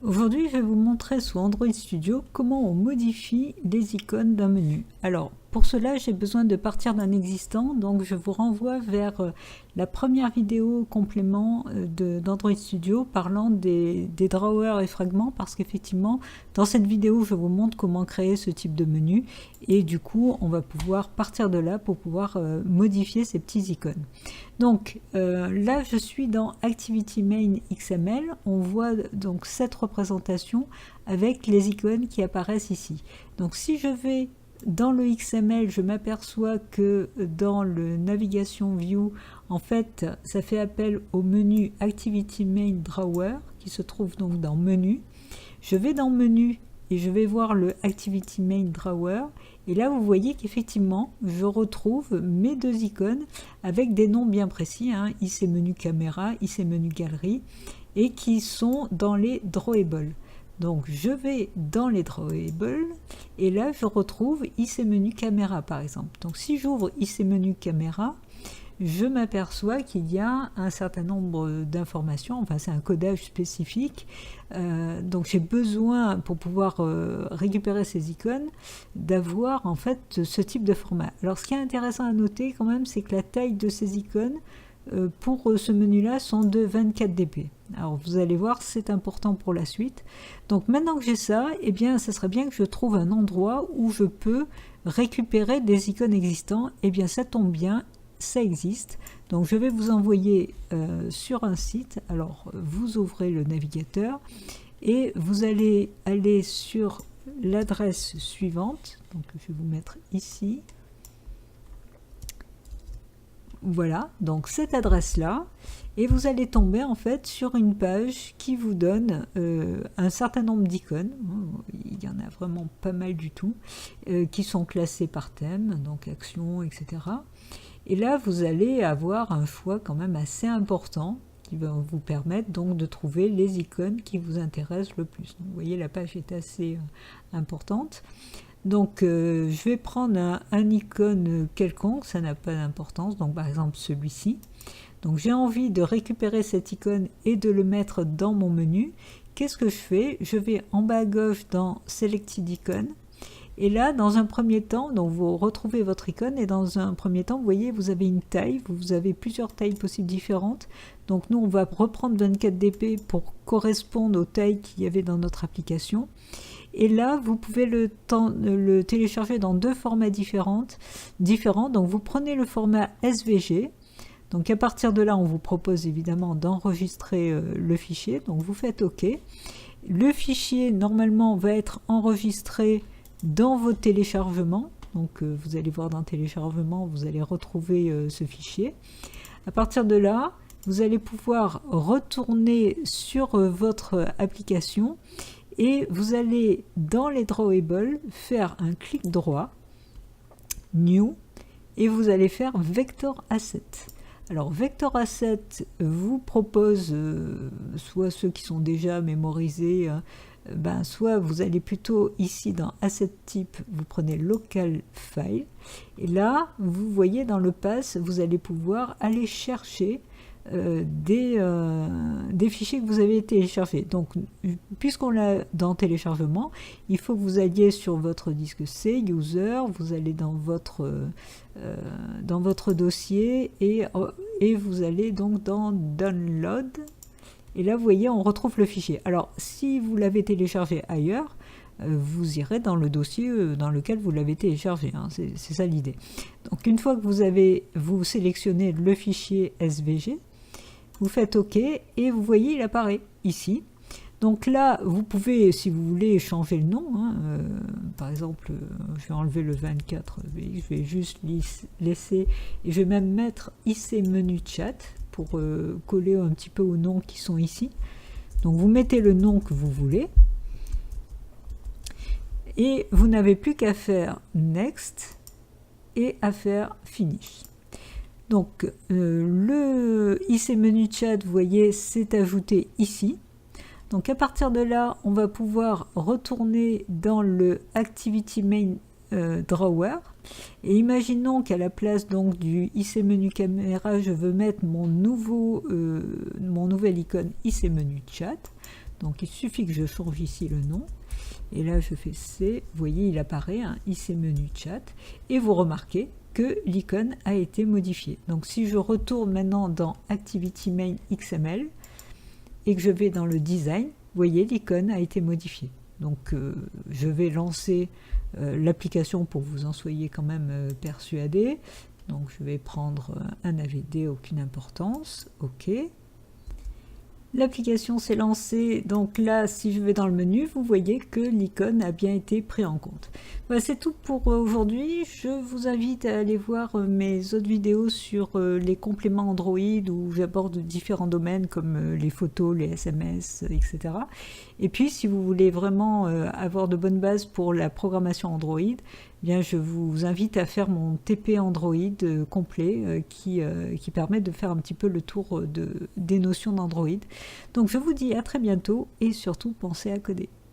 Aujourd'hui, je vais vous montrer sous Android Studio comment on modifie les icônes d'un menu. Alors, pour cela, j'ai besoin de partir d'un existant, donc je vous renvoie vers la première vidéo complément d'Android Studio parlant des drawers et fragments, parce qu'effectivement, dans cette vidéo, je vous montre comment créer ce type de menu, et du coup, on va pouvoir partir de là pour pouvoir modifier ces petits icônes. Donc là, je suis dans Activity Main XML. On voit donc cette représentation avec les icônes qui apparaissent ici. Donc si je vais dans le XML, je m'aperçois que dans le Navigation View, en fait, ça fait appel au menu Activity Main Drawer qui se trouve donc dans Menu. Je vais dans Menu et je vais voir le Activity Main Drawer. Et là, vous voyez qu'effectivement, je retrouve mes deux icônes avec des noms bien précis, hein, IC Menu Caméra, IC Menu Galerie, et qui sont dans les Drawables. Donc, je vais dans les Drawables, et là, je retrouve IC Menu Caméra, par exemple. Donc, si j'ouvre IC Menu Caméra, je m'aperçois qu'il y a un certain nombre d'informations, enfin c'est un codage spécifique, donc j'ai besoin pour pouvoir récupérer ces icônes d'avoir en fait ce type de format. Alors ce qui est intéressant à noter quand même, c'est que la taille de ces icônes pour ce menu là sont de 24 dp. Alors vous allez voir, c'est important pour la suite. Donc maintenant que j'ai ça, eh bien ça serait bien que je trouve un endroit où je peux récupérer des icônes existants. Eh bien ça tombe bien, ça existe. Donc je vais vous envoyer sur un site. Alors vous ouvrez le navigateur et vous allez aller sur l'adresse suivante. Donc je vais vous mettre ici. Voilà, donc cette adresse là, et vous allez tomber en fait sur une page qui vous donne un certain nombre d'icônes. Il y en a vraiment pas mal du tout, qui sont classées par thème, donc action, etc. Et là, vous allez avoir un choix quand même assez important qui va vous permettre donc de trouver les icônes qui vous intéressent le plus. Donc, vous voyez, la page est assez importante. Donc, je vais prendre un icône quelconque, ça n'a pas d'importance, donc par exemple celui-ci. Donc, j'ai envie de récupérer cette icône et de le mettre dans mon menu. Qu'est-ce que je fais? Je vais en bas à gauche dans Selected Icon. Et là, dans un premier temps, donc vous retrouvez votre icône et dans un premier temps, vous voyez, vous avez une taille, vous avez plusieurs tailles possibles différentes. Donc nous, on va reprendre 24 dp pour correspondre aux tailles qu'il y avait dans notre application. Et là, vous pouvez le télécharger dans deux formats différents. Donc vous prenez le format SVG. Donc à partir de là, on vous propose évidemment d'enregistrer le fichier. Donc vous faites OK. Le fichier, normalement, va être enregistré dans vos téléchargements. Donc vous allez voir dans téléchargement, vous allez retrouver ce fichier. À partir de là, vous allez pouvoir retourner sur votre application et vous allez dans les Drawables faire un clic droit, New, et vous allez faire Vector Asset. Alors Vector Asset vous propose soit ceux qui sont déjà mémorisés, soit vous allez plutôt ici dans Asset Type, vous prenez Local File, et là vous voyez dans le pass, vous allez pouvoir aller chercher des fichiers que vous avez téléchargés. Donc puisqu'on l'a dans téléchargement, il faut que vous alliez sur votre disque C, User, vous allez dans votre dossier et vous allez donc dans Download. Et là, vous voyez, on retrouve le fichier. Alors, si vous l'avez téléchargé ailleurs, vous irez dans le dossier dans lequel vous l'avez téléchargé. Hein, c'est ça l'idée. Donc, une fois que vous sélectionnez le fichier SVG, vous faites OK et vous voyez, il apparaît ici. Donc là, vous pouvez, si vous voulez, changer le nom. Hein, par exemple, je vais enlever le 24, je vais juste laisser, et je vais même mettre IC Menu Chat pour coller un petit peu aux noms qui sont ici. Donc vous mettez le nom que vous voulez. Et vous n'avez plus qu'à faire Next et à faire Finish. Donc le IC Menu Chat, vous voyez, c'est ajouté ici. Donc à partir de là, on va pouvoir retourner dans le Activity Main Drawer. Et imaginons qu'à la place donc du IC Menu Caméra, je veux mettre mon nouvelle icône IC Menu Chat. Donc il suffit que je change ici le nom. Et là je fais C, vous voyez il apparaît un IC menu chat. Et vous remarquez que l'icône a été modifiée. Donc si je retourne maintenant dans Activity Main XML et que je vais dans le design, vous voyez l'icône a été modifiée. Donc je vais lancer l'application pour que vous en soyez quand même persuadé. Donc je vais prendre un AVD, aucune importance, OK. L'application s'est lancée, donc là si je vais dans le menu, vous voyez que l'icône a bien été pris en compte. Voilà, c'est tout pour aujourd'hui. Je vous invite à aller voir mes autres vidéos sur les compléments Android où j'aborde différents domaines comme les photos, les SMS, etc. Et puis si vous voulez vraiment avoir de bonnes bases pour la programmation Android, eh bien, je vous invite à faire mon TP Android complet qui permet de faire un petit peu le tour des notions d'Android. Donc je vous dis à très bientôt et surtout pensez à coder.